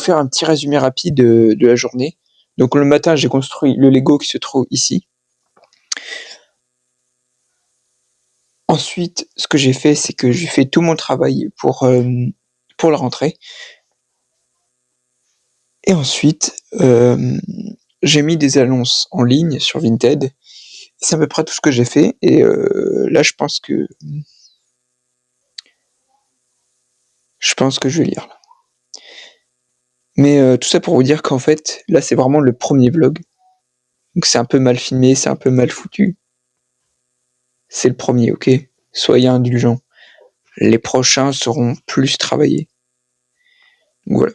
Faire un petit résumé rapide de la journée. Donc le matin, j'ai construit le Lego qui se trouve ici. Ensuite, ce que j'ai fait, c'est que j'ai fait tout mon travail pour la rentrée. Et ensuite, j'ai mis des annonces en ligne sur Vinted. C'est à peu près tout ce que j'ai fait. Et là, je pense que je vais lire. Là. Mais tout ça pour vous dire qu'en fait, là, c'est vraiment le premier vlog. Donc c'est un peu mal filmé, c'est un peu mal foutu. C'est le premier, ok? Soyez indulgents. Les prochains seront plus travaillés. Donc voilà.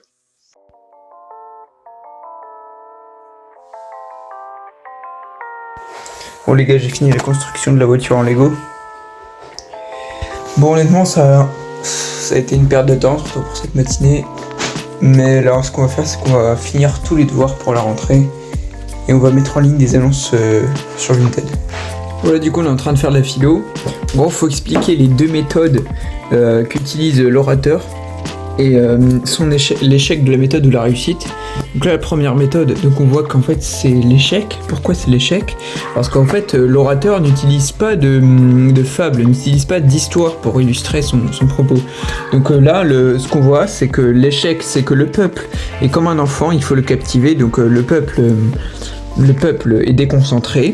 Bon les gars, j'ai fini la construction de la voiture en Lego. Bon honnêtement, ça a été une perte de temps, surtout pour cette matinée. Mais là, ce qu'on va faire, c'est qu'on va finir tous les devoirs pour la rentrée. Et on va mettre en ligne des annonces sur Vinted. Voilà, du coup, on est en train de faire de la philo. Bon, faut expliquer les deux méthodes qu'utilise l'orateur et l'échec de la méthode ou la réussite. Donc là, la première méthode, donc on voit qu'en fait c'est l'échec. Pourquoi c'est l'échec ? Parce qu'en fait l'orateur n'utilise pas de fable, n'utilise pas d'histoire pour illustrer son propos. Donc là, ce qu'on voit, c'est que l'échec, c'est que le peuple est comme un enfant, il faut le captiver. Donc le peuple est déconcentré,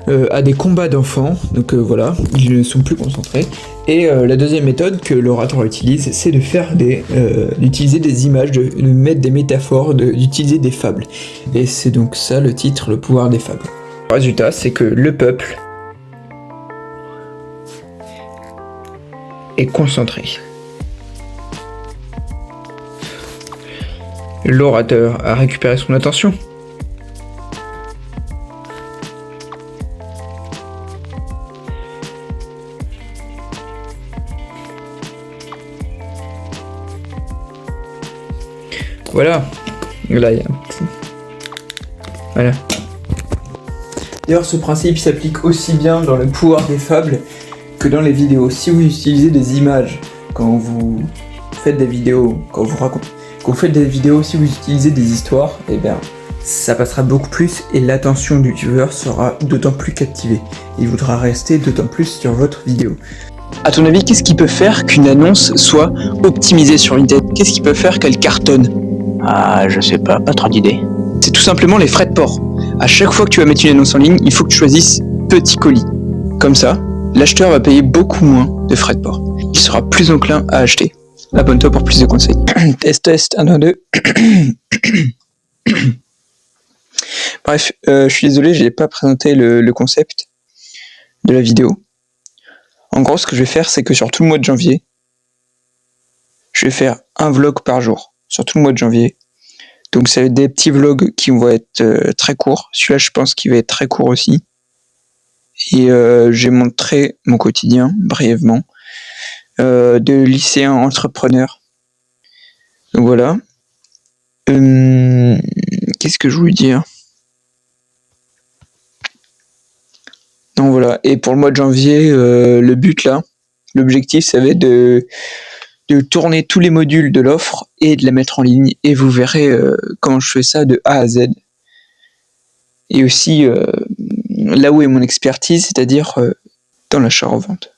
a des combats d'enfants, donc voilà, ils ne sont plus concentrés. Et la deuxième méthode que l'orateur utilise, c'est d'utiliser des images, de mettre des métaphores, d'utiliser des fables. Et c'est donc ça le titre, le pouvoir des fables. Le résultat, c'est que le peuple est concentré. L'orateur a récupéré son attention. Voilà, là il y a un petit... Voilà. D'ailleurs, ce principe s'applique aussi bien dans le pouvoir des fables que dans les vidéos. Si vous utilisez des images quand vous faites des vidéos, quand vous faites des vidéos, si vous utilisez des histoires, eh bien, ça passera beaucoup plus et l'attention du viewer sera d'autant plus captivée. Il voudra rester d'autant plus sur votre vidéo. À ton avis, qu'est-ce qui peut faire qu'une annonce soit optimisée sur Vinted ? Qu'est-ce qui peut faire qu'elle cartonne ? Ah, je sais pas trop d'idées. C'est tout simplement les frais de port. À chaque fois que tu vas mettre une annonce en ligne, il faut que tu choisisses petit colis. Comme ça, l'acheteur va payer beaucoup moins de frais de port. Il sera plus enclin à acheter. Abonne-toi pour plus de conseils. Test, 1, 2. Bref, je suis désolé, j'ai pas présenté le concept de la vidéo. En gros, ce que je vais faire, c'est que sur tout le mois de janvier, je vais faire un vlog par jour. Sur tout le mois de janvier. Donc ça va être des petits vlogs qui vont être très courts. Celui-là, je pense qu'il va être très court aussi. Et j'ai montré mon quotidien, brièvement, de lycéen entrepreneur. Donc voilà. Qu'est-ce que je voulais dire ? Donc voilà. Et pour le mois de janvier, le but là, l'objectif, ça va être de tourner tous les modules de l'offre et de la mettre en ligne. Et vous verrez comment je fais ça de A à Z. Et aussi là où est mon expertise, c'est-à-dire dans l'achat-revente.